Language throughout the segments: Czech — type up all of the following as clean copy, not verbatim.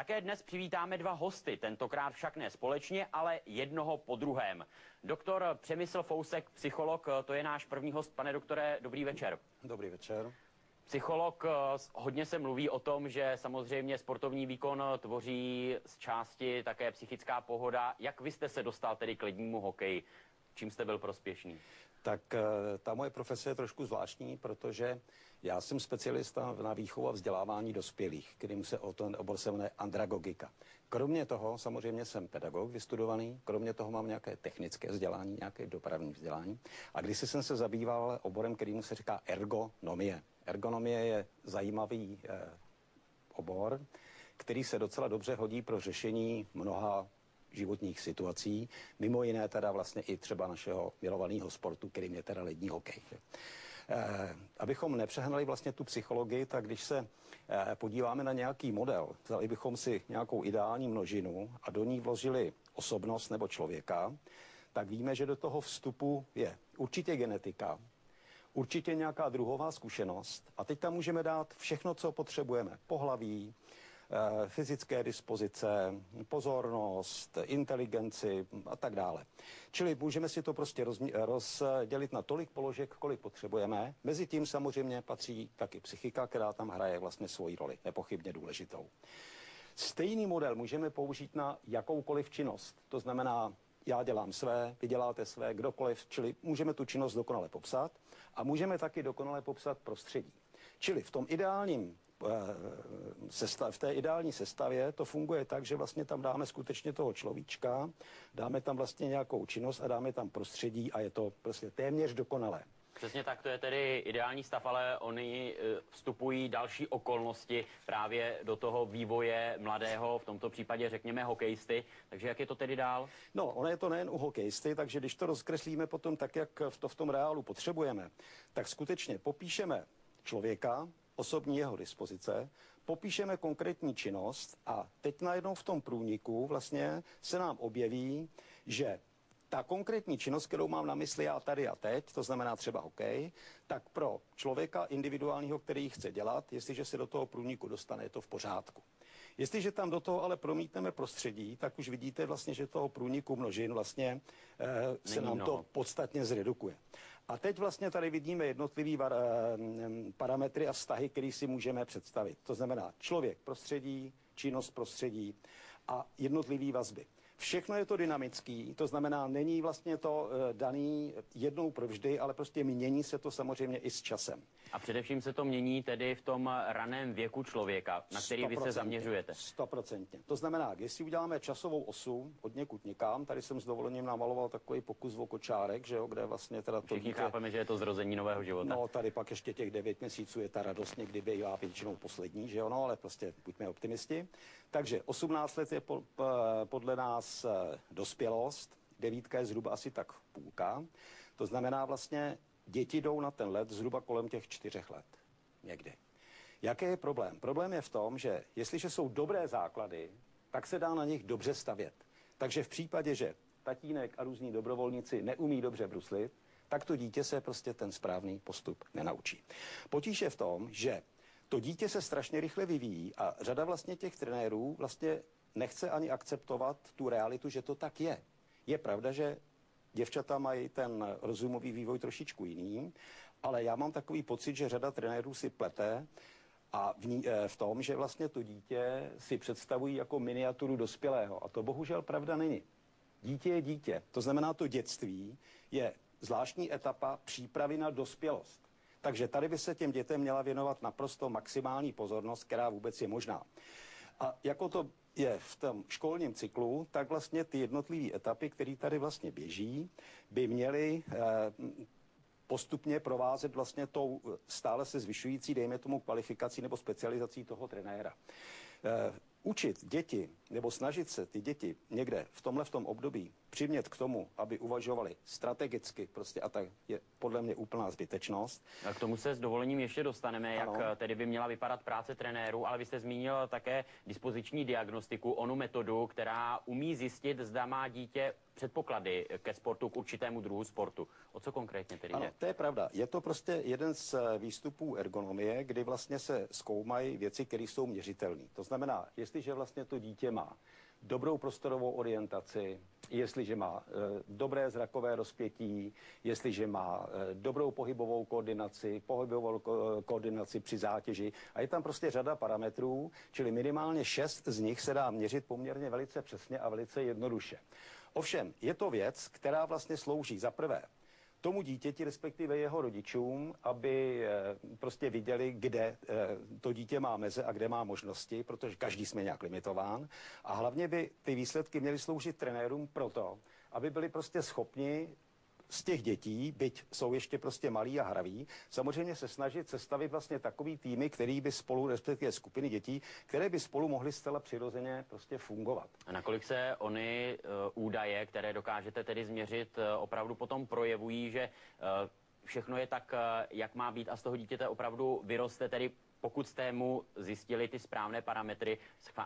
Také dnes přivítáme dva hosty, tentokrát však ne společně, ale jednoho po druhém. Doktor Přemysl Fousek, psycholog, to je náš první host. Pane doktore, dobrý večer. Dobrý večer. Psycholog, hodně se mluví o tom, že samozřejmě sportovní výkon tvoří z části také psychická pohoda. Jak vy jste se dostal tedy k lednímu hokeji? Čím jste byl prospěšný? Tak ta moje profese je trošku zvláštní, protože já jsem specialista na výchovu a vzdělávání dospělých, kterým se ten obor se jmenuje andragogika. Kromě toho samozřejmě jsem pedagog vystudovaný, kromě toho mám nějaké technické vzdělání, nějaké dopravní vzdělání. A když jsem se zabýval oborem, kterýmu se říká ergonomie. Ergonomie je zajímavý obor, který se docela dobře hodí pro řešení mnoha životních situací, mimo jiné teda vlastně i třeba našeho milovaného sportu, kterým je teda lední hokej. Abychom nepřehnali vlastně tu psychologii, tak když se podíváme na nějaký model, vzali bychom si nějakou ideální množinu a do ní vložili osobnost nebo člověka, tak víme, že do toho vstupu je určitě genetika, určitě nějaká druhová zkušenost a teď tam můžeme dát všechno, co potřebujeme. Pohlaví, fyzické dispozice, pozornost, inteligenci a tak dále. Čili můžeme si to prostě rozdělit na tolik položek, kolik potřebujeme. Mezitím samozřejmě patří taky psychika, která tam hraje vlastně svoji roli, nepochybně důležitou. Stejný model můžeme použít na jakoukoliv činnost. To znamená, já dělám své, vy děláte své, kdokoliv, čili můžeme tu činnost dokonale popsat a můžeme taky dokonale popsat prostředí. Čili v tom ideálním v té ideální sestavě to funguje tak, že vlastně tam dáme skutečně toho človíčka, dáme tam vlastně nějakou činnost a dáme tam prostředí a je to prostě téměř dokonalé. Přesně tak, to je tedy ideální stav, ale oni vstupují další okolnosti právě do toho vývoje mladého, v tomto případě řekněme hokejisty. Takže jak je to tedy dál? No, ono je to nejen u hokejisty, takže když to rozkreslíme potom tak, jak to v tom reálu potřebujeme, tak skutečně popíšeme člověka, osobní jeho dispozice, popíšeme konkrétní činnost a teď najednou v tom průniku vlastně se nám objeví, že ta konkrétní činnost, kterou mám na mysli já tady a teď, to znamená třeba hokej, tak pro člověka individuálního, který chce dělat, jestliže se do toho průniku dostane, je to v pořádku. Jestliže tam do toho ale promítneme prostředí, tak už vidíte vlastně, že toho průniku množin vlastně se nám to podstatně zredukuje. A teď vlastně tady vidíme jednotlivý parametry a vztahy, které si můžeme představit. To znamená člověk, prostředí, činnost, prostředí a jednotlivý vazby. Všechno je to dynamický, to znamená, není vlastně to daný jednou provždy, ale prostě mění se to samozřejmě i s časem. A především se to mění tedy v tom raném věku člověka, na který vy se zaměřujete. 100%. To znamená, jestli uděláme časovou osu od někud někam, tady jsem s dovolením namaloval takový pokus o kočárek, že jo, kde vlastně teda to všichni chápeme, že je to zrození nového života. No, tady pak ještě těch 9 měsíců je ta radost, někdy bývá většinou poslední, že jo, no, ale prostě buďme optimisti. Takže 18 let je podle nás dospělost, 9 je zhruba asi tak půlka. To znamená vlastně, děti jdou na ten let zhruba kolem těch 4 let. Někdy. Jaký je problém? Problém je v tom, že jestliže jsou dobré základy, tak se dá na nich dobře stavět. Takže v případě, že tatínek a různí dobrovolníci neumí dobře bruslit, tak to dítě se prostě ten správný postup nenaučí. Potíž je v tom, že to dítě se strašně rychle vyvíjí a řada vlastně těch trenérů vlastně nechce ani akceptovat tu realitu, že to tak je. Je pravda, že děvčata mají ten rozumový vývoj trošičku jiný, ale já mám takový pocit, že řada trenérů si plete a v tom, že vlastně to dítě si představují jako miniaturu dospělého. A to bohužel pravda není. Dítě je dítě. To znamená, to dětství je zvláštní etapa přípravy na dospělost. Takže tady by se těm dětem měla věnovat naprosto maximální pozornost, která vůbec je možná. A jako to je v tom školním cyklu, tak vlastně ty jednotlivé etapy, které tady vlastně běží, by měly postupně provázet vlastně tou stále se zvyšující, dejme tomu, kvalifikací nebo specializací toho trenéra. Učit děti nebo snažit se ty děti někde v tom období přimět k tomu, aby uvažovali strategicky prostě a tak je podle mě úplná zbytečnost. A k tomu se s dovolením ještě dostaneme, ano. Jak tedy by měla vypadat práce trenérů, ale vy jste zmínil také dispoziční diagnostiku, onu metodu, která umí zjistit, zda má dítě předpoklady ke sportu, k určitému druhu sportu. O co konkrétně tedy jde? Ano, to je pravda. Je to prostě jeden z výstupů ergonomie, kdy vlastně se zkoumají věci, které jsou měřitelné. To znamená, jestliže vlastně to dítě má dobrou prostorovou orientaci, jestliže má dobré zrakové rozpětí, jestliže má dobrou pohybovou koordinaci při zátěži. A je tam prostě řada parametrů, čili minimálně 6 z nich se dá měřit poměrně velice přesně a velice jednoduše. Ovšem, je to věc, která vlastně slouží za prvé tomu dítěti, respektive jeho rodičům, aby prostě viděli, kde to dítě má meze a kde má možnosti, protože každý jsme nějak limitován. A hlavně by ty výsledky měly sloužit trenérům proto, aby byli prostě schopni z těch dětí, byť jsou ještě prostě malí a hraví, samozřejmě se snažit sestavit vlastně takový týmy, který by spolu, respektive skupiny dětí, které by spolu mohly zcela přirozeně prostě fungovat. A nakolik se ony údaje, které dokážete tedy změřit, opravdu potom projevují, že všechno je tak, jak má být a z toho dítěte opravdu vyroste, tedy pokud jste mu zjistili ty správné parametry,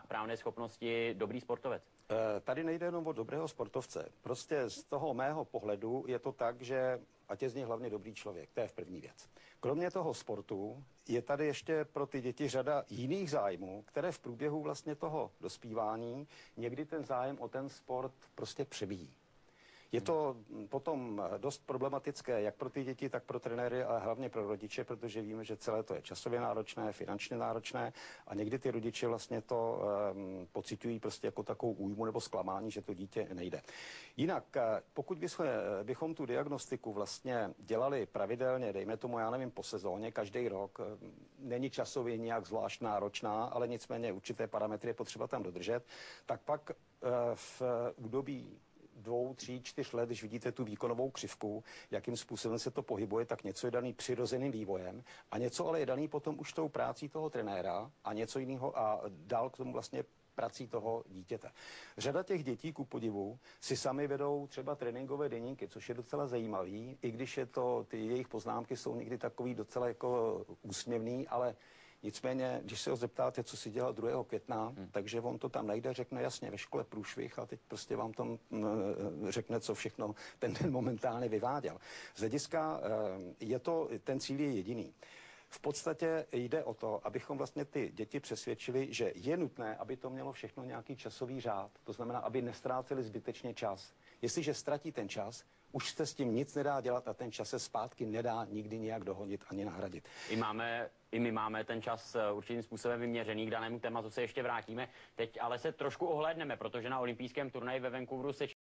správné schopnosti, dobrý sportovec? Tady nejde jenom o dobrého sportovce. Prostě z toho mého pohledu je to tak, že ať je z něj hlavně dobrý člověk. To je v první věc. Kromě toho sportu je tady ještě pro ty děti řada jiných zájmů, které v průběhu vlastně toho dospívání někdy ten zájem o ten sport prostě přebíjí. Je to potom dost problematické jak pro ty děti, tak pro trenéry, ale hlavně pro rodiče, protože víme, že celé to je časově náročné, finančně náročné a někdy ty rodiče vlastně to pociťují prostě jako takovou újmu nebo zklamání, že to dítě nejde. Jinak, pokud bychom tu diagnostiku vlastně dělali pravidelně, dejme tomu, já nevím, po sezóně, každý rok, není časově nějak zvlášť náročná, ale nicméně určité parametry je potřeba tam dodržet, tak pak v údobí 2, 3, 4 let, když vidíte tu výkonovou křivku, jakým způsobem se to pohybuje, tak něco je daný přirozeným vývojem a něco ale je daný potom už tou prácí toho trenéra a něco jiného a dál k tomu vlastně prací toho dítěte. Řada těch dětí, ku podivu, si sami vedou třeba tréninkové deníky, což je docela zajímavý, i když je to, ty jejich poznámky jsou někdy takový docela jako úsměvný, ale nicméně, když se ho zeptáte, co si dělal 2. května, takže on to tam najde, řekne jasně, ve škole průšvih a teď prostě vám tam řekne, co všechno ten den momentálně vyváděl. Z hlediska ten cíl je jediný. V podstatě jde o to, abychom vlastně ty děti přesvědčili, že je nutné, aby to mělo všechno nějaký časový řád. To znamená, aby nestráceli zbytečně čas. Jestliže ztratí ten čas, už se s tím nic nedá dělat a ten čas se zpátky nedá nikdy nějak dohodit ani nahradit. I my máme ten čas určitým způsobem vyměřený, k danému tématu se ještě vrátíme. Teď ale se trošku ohlédneme, protože na olympijském turnaji ve Vancouveru se